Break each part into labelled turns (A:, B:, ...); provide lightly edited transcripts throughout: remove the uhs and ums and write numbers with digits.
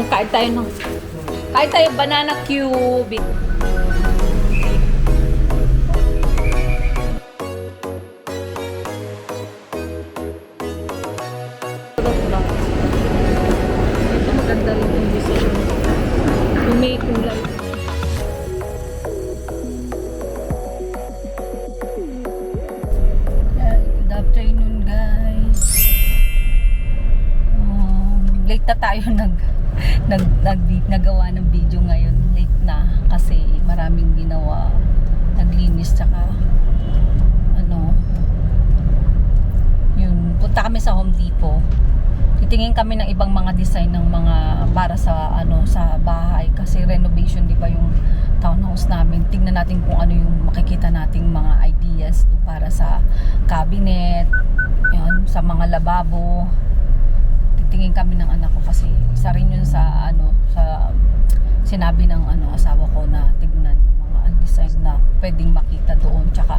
A: Kain tayo banana cube. Ito maganda rin yung design. Yung may kulay. Good afternoon, guys. Late na tayo nagawa ng video ngayon. Late na kasi maraming ginawa. Naglinis tsaka yun, punta kami sa Home Depot. Titingin kami ng ibang mga design ng mga para sa sa bahay kasi renovation, di ba, yung townhouse namin. Tingnan natin kung ano yung makikita nating mga ideas para sa cabinet, yun, sa mga lababo. Titingin kami ng anak ko kasi isa rin yun sa sa sinabi ng asawa ko na tignan yung mga design na pwedeng makita doon. Tsaka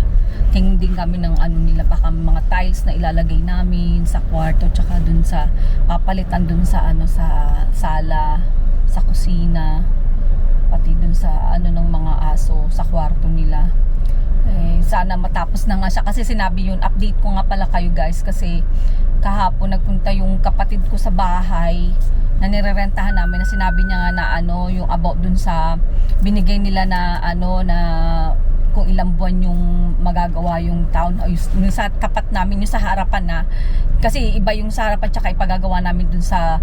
A: tingin din kami ng nila, baka mga tiles na ilalagay namin sa kwarto, tsaka dun sa papalitan dun sa sa sala, sa kusina, pati dun sa ng mga aso sa kwarto nila. Sana matapos na nga siya kasi sinabi yun, update ko nga pala kayo guys, kasi kahapon nagpunta yung kapatid ko sa bahay na nirerentahan namin, na sinabi niya nga na yung about dun sa binigay nila na na kung ilang buwan yung magagawa yung townhouse yung sa tapat namin, yung sa harapan na, kasi iba yung sa harapan tsaka ipagagawa namin dun sa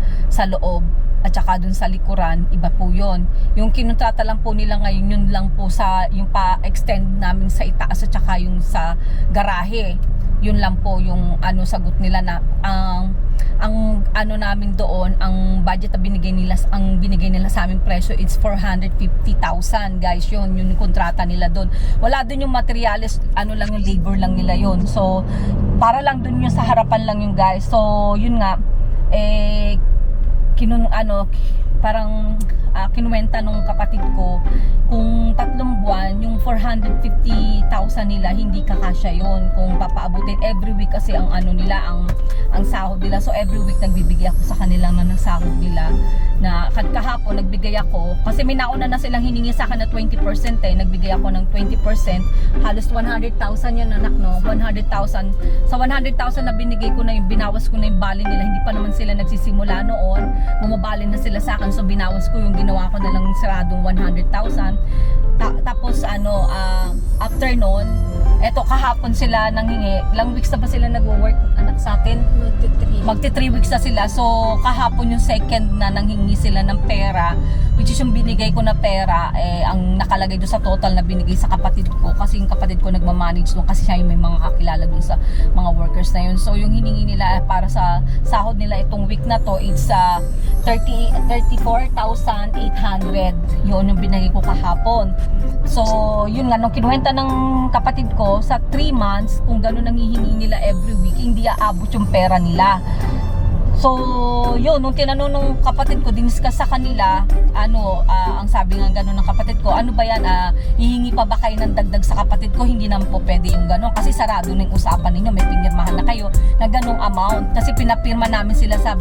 A: loob at saka dun sa likuran, iba po yun. Yung kinontrata lang po nila ngayon, yun lang po sa yung pa-extend namin sa itaas at saka yung sa garahe. Yun lang po yung sagot nila na ang namin doon, ang budget na binigay nila sa aming presyo, it's 450,000 guys. Yun yung kontrata nila doon. Wala doon yung materials, lang yung labor lang nila yun. So para lang doon yung sa harapan lang yung guys. So yun nga, parang kinuwenta nung kapatid ko kung 3 buwan yung 450,000 nila, hindi kakasya yon kung papaabutin every week kasi ang nila ang sahod nila. So every week nagbibigay ako sa kanila na sahod nila, na kahapon nagbigay ako kasi may nauna na silang hiningi sa akin na 20%, nagbigay ako ng 20%, halos 100,000 yun anak, no, 100,000. Sa 100,000 na binigay ko na yung binawas ko na yung bali nila, hindi pa naman sila nagsisimula noon, bumabali na sila sa akin, so binawas ko yung ginawa ko na lang siradong 100,000. Tapos after noon, eto kahapon sila nanghingi, ilang weeks na ba sila nagwo-work anak sa atin? Magti 3 weeks na sila. So kahapon yung second na nanghingi sila ng pera, which is yung binigay ko na pera, ang nakalagay doon sa total na binigay sa kapatid ko, kasi yung kapatid ko nagmamanage doon kasi siya yung may mga kakilala doon sa mga workers na yun. So yung hiningi nila para sa sahod nila itong week na to, it's 34,800. Yun yung binigay ko kahapon. So yun nga, nung kinuwenta ng kapatid ko sa 3 months, kung gano'n ang hihingi nila every week, hindi aabot yung pera nila. So yun, nung tinanong ng kapatid ko, diniscuss sa kanila, ang sabi nga gano'n ng kapatid ko, ano ba yan, hihingi pa ba kayo ng dagdag sa kapatid ko? Hindi naman po pwede yung gano'n, kasi sarado na yung usapan ninyo, may pinirmahan na kayo na gano'ng amount, kasi pinapirma namin sila sa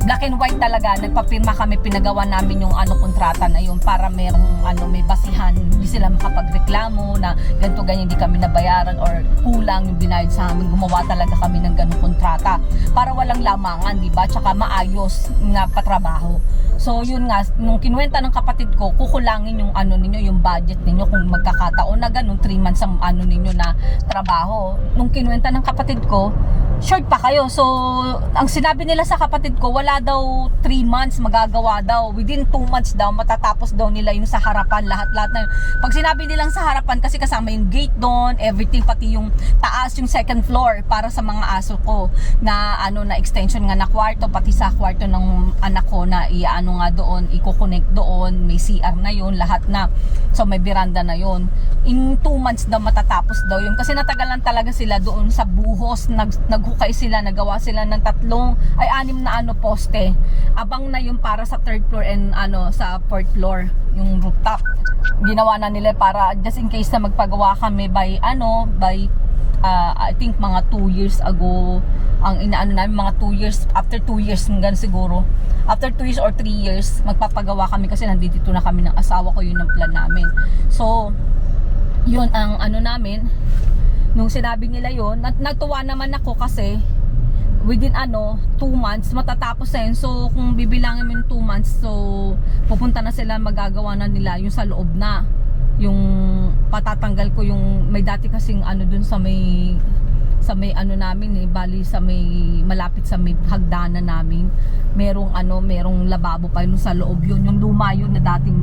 A: black and white talaga, nagpapirma kami, pinagawa namin yung kontrata na yun para merong may basihan, hindi sila makapagreklamo na ganito ganyan hindi kami nabayaran or kulang yung binayad sa amin. Gumawa talaga kami ng ganung kontrata para walang lamangan, di ba? Tsaka maayos na patrabaho. So yun nga, nung kinuwenta ng kapatid ko, kukulangin yung ninyo, yung budget ninyo kung magkakataon na ganun 3 months ang ninyo na trabaho. Nung kinuwenta ng kapatid ko, short pa kayo. So ang sinabi nila sa kapatid ko, wala daw 3 months magagawa daw, within 2 months daw matatapos daw nila yung sa harapan, lahat na yun. Pag sinabi nilang sa harapan, kasi kasama yung gate doon, everything, pati yung taas, yung second floor para sa mga aso ko na na extension nga na kwarto, pati sa kwarto ng anak ko na nga doon, i-connect doon, may CR na yun, lahat na. So may veranda na yun. In 2 months daw matatapos daw yun, kasi natagalan talaga sila doon sa buhos, naghukay sila, nagawa sila ng 6 na poste. Abang na yun para sa 3rd floor and sa 4th floor, yung rooftop. Ginawa na nila para just in case na magpagawa kami by I think mga 2 years ago, ang inaano namin, mga 2 years, after 2 years, hanggang siguro, after 2 years or 3 years, magpapagawa kami kasi nandito na kami ng asawa ko, yun ang plan namin. So, yun ang ano namin, nung sinabi nila yun, natuwa naman ako kasi, within 2 months, matatapos na yun. So, kung bibilangin mo yung 2 months, so, pupunta na sila, magagawa na nila yung sa loob na. Yung patatanggal ko yung, may dati kasing dun sa may ano namin bali sa may, malapit sa may hagdanan namin, merong lababo pa yun sa loob, yun yung luma yun na dating,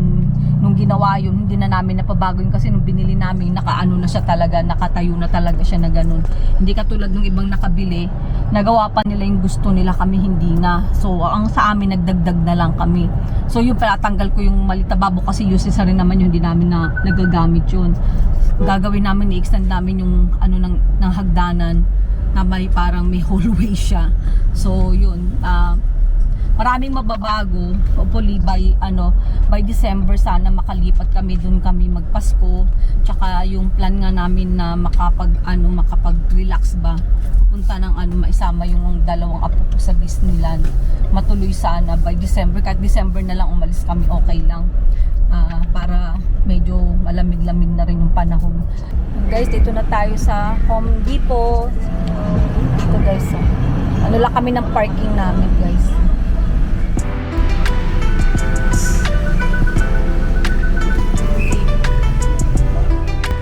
A: nung ginawa yun, hindi na namin napabago yun kasi nung binili namin, nakaano na siya talaga, nakatayo na talaga siya na ganun. Hindi katulad nung ibang nakabili, nagawa pa nila yung gusto nila, kami hindi na. So ang sa amin, nagdagdag na lang kami. So yung tanggal ko yung maliit na babo kasi useless na rin naman yun, hindi namin na nagagamit yun. Gagawin namin, i-extend namin yung ng hagdanan na may parang may hallway siya. So yun, maraming mababago. Hopefully by December sana makalipat kami, dun kami magpasko. Tsaka yung plan nga namin na makapag-relax ba, punta ng maisama yung dalawang apo ko sa Disneyland, matuloy sana by December. Kahit December na lang umalis kami, okay lang. Para medyo malamig-lamig na rin yung panahon. Guys, dito na tayo sa Home Depot. Dito guys, lang kami ng parking namin guys.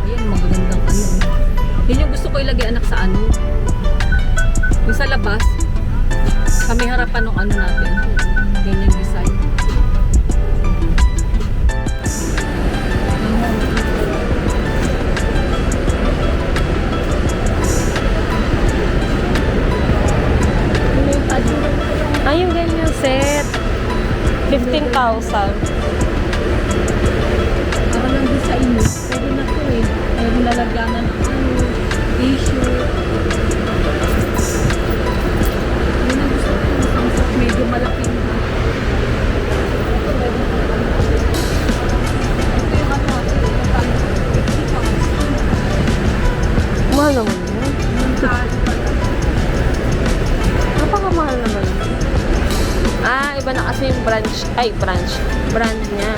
A: Ayan, magagandang yun yung gusto ko ilagay anak sa yung sa labas, kami harapan ng natin, ganyan design.
B: Yung ganyan set 15,000.
A: Para lang design mo, pwede na to pwede lalagyanan ng tissue. Yun ang gusto ko, medyo malaki na. Ito yung
B: Mahal naman yun. Napakamahal naman. Iba na kasi yung brand niya.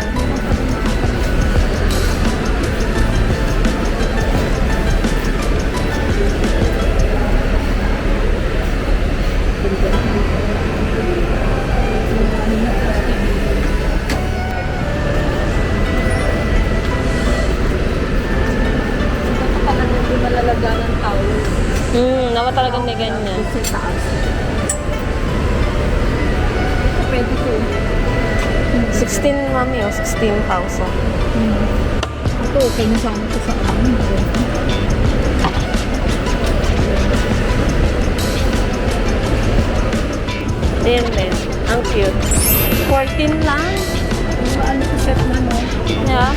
A: malalagyan ng towel.
B: Nawa talagang may ganyan.
A: Sa taas. Pwede ko.
B: 16, mami, 16,000.
A: Ito, okay na sana ito sa amin.
B: Ayan din. Ang cute. 14 lang.
A: Ano sa set na, no?
B: Yeah.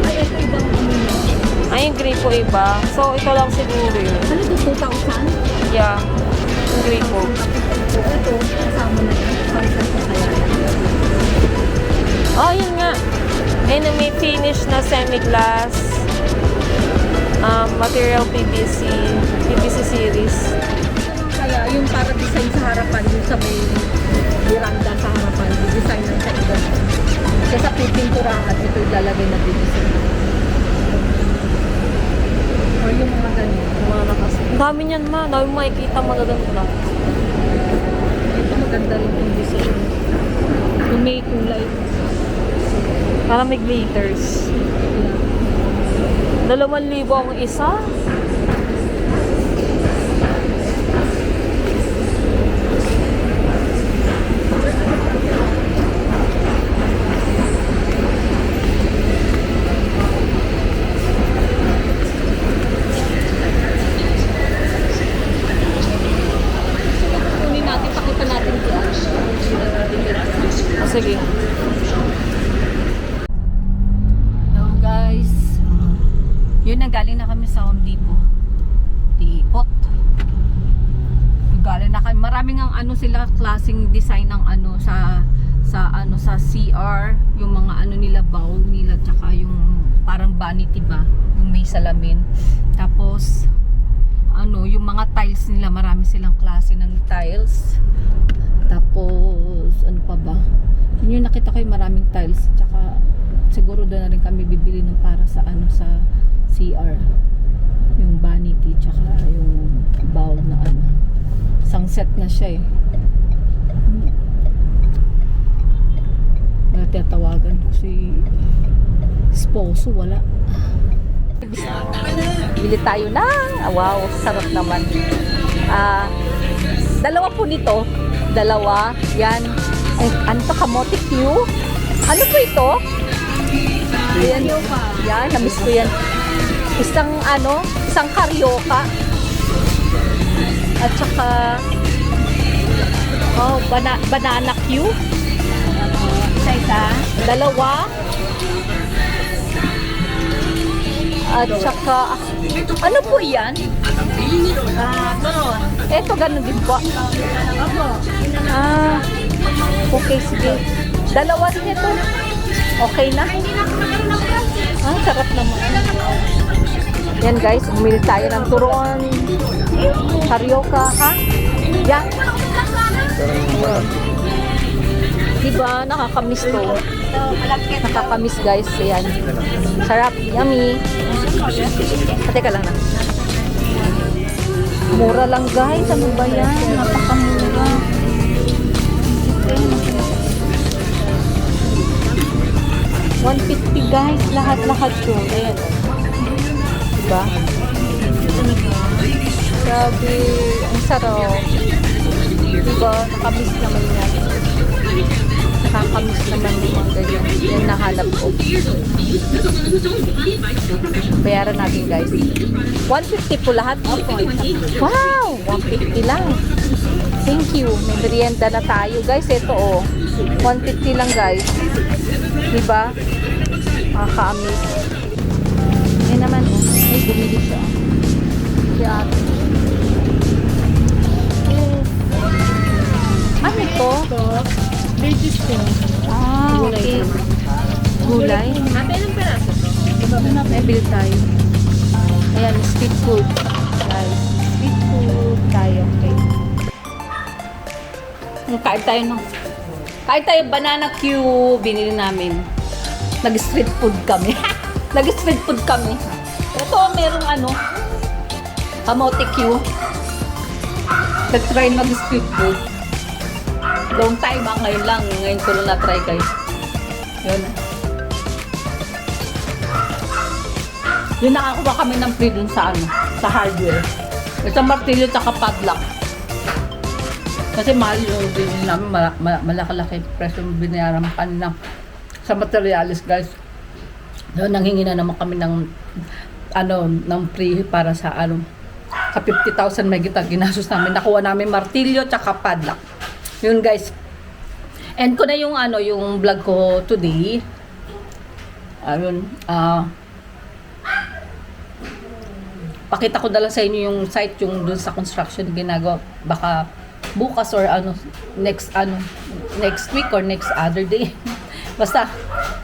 A: Ay, ito ibang
B: Ay, yung gripo iba. So, ito lang siguro yun.
A: Ano ito, 2,000?
B: Yeah. Yung gripo.
A: Ito, kasama na yan. Kasama sa kaya yan.
B: Oh, yun nga. Ayun, may finish na semi-glass. Material PVC series.
A: Kaya yung para design sa harapan, yung sa may veranda sa harapan, design lang sa iba. Kasi sa pipinturahan, ito ilalagay na design. Or yung mga ganyan.
B: Mga nakas. Ang dami niyan, ma. Ang dami makikita magaganda.
A: Ito maganda rin yung design. Yung may kulay.
B: Para may glitters. 2,000 ang isa.
A: Kunin natin, pakita natin dyan.
B: Sige.
A: Yun, nagaling na kami sa Home Depot. Depot. Galing na kami. Maraming ang sila klaseng design ng sa CR, yung mga nila bowl nila, tsaka yung parang vanity ba, yung may salamin. Tapos yung mga tiles nila, marami silang klase ng tiles. Tapos ano pa ba, yun yung nakita ko, yung maraming tiles. Tsaka siguro doon na rin kami bibili ng para sa sa CR, yung vanity tsaka yung bowl na isang set na siya Tatawagan ko si esposo, wala. Bili tayo ng wow, sarap naman. Dalawa po nito, yan. Ano to, kamote Q? Ano po ito? Ayan, yan, namiss ko yan. Isang karyoka. At saka banana Q. Isa. Dalawa. At saka ano po yan? Ito ganun din po. Okay, sige. Dalawa din ito. Okay na. Sarap naman. Yan guys, bumili tayo ng turon. Karyoka, ha? Yan. Diba? Nakakamiss to. Nakakamiss guys. Ayan. Sarap. Yummy. Teka lang na. Mura lang guys. Ano ba yan? Napakamura. $150 guys. Lahat yun. Ayan. Diba? Grabe. Ang sarap. Diba? Nakamiss naman yan. Nakakamiss naman yung mga ganyan. Yan nahanap ko. Bayaran natin guys. 150 po lahat. Wow! 150 lang. Thank you. May merienda na tayo guys. Ito 150 lang guys. Diba? Nakakamiss. Yan naman ay bumili siya. Yan. Ano ito?
C: Ladies ko.
A: Okay. Gulay?
B: Ate, ilang peraso?
A: May bill tayo. Ayan, street food. Guys, street food tayo. Okay. Kain tayo banana Q. Binili namin. Nag-street food kami. Nag-street food kami. Ito, merong kamote Q. Nag-try mag-street food. Long time ngayon lang. Ngayon ko lang na-try guys. Yun. Yun, nakakuha kami ng free dun sa sa hardware. Isang martilyo tsaka padlock. Kasi mahal yung bilhin namin, malaki-laki presyo yung binayaran kanina sa materialis guys. Yun, nanghingi na naman kami ng ng free para sa sa 50,000 may ginastos namin. Nakuha namin martilyo tsaka padlock. Yun guys. End ko na yung yung vlog ko today. Pakita ko na lang sa inyo yung site, yung dun sa construction ginagawa. Baka bukas or next week or next other day. Basta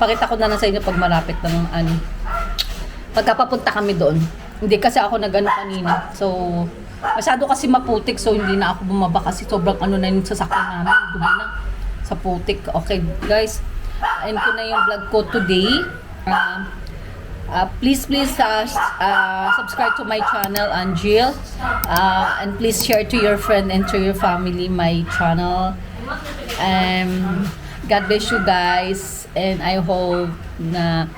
A: pakita ko na lang sa inyo pag malapit ng pagkapapunta kami doon. Hindi kasi ako kanina. So masyado kasi maputik, so hindi na ako bumaba kasi sobrang na yung sasakyan namin, dumi na sa putik. Okay guys, end ko na yung vlog ko today. Please subscribe to my channel, Angel, and please share to your friend and to your family my channel. God bless you guys, and I hope na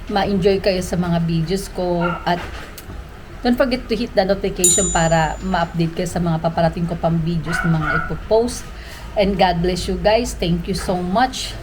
A: ma-enjoy kayo sa mga videos ko, at don't forget to hit the notification para ma-update kayo sa mga paparating ko pang videos ng mga ipopost. And God bless you guys. Thank you so much.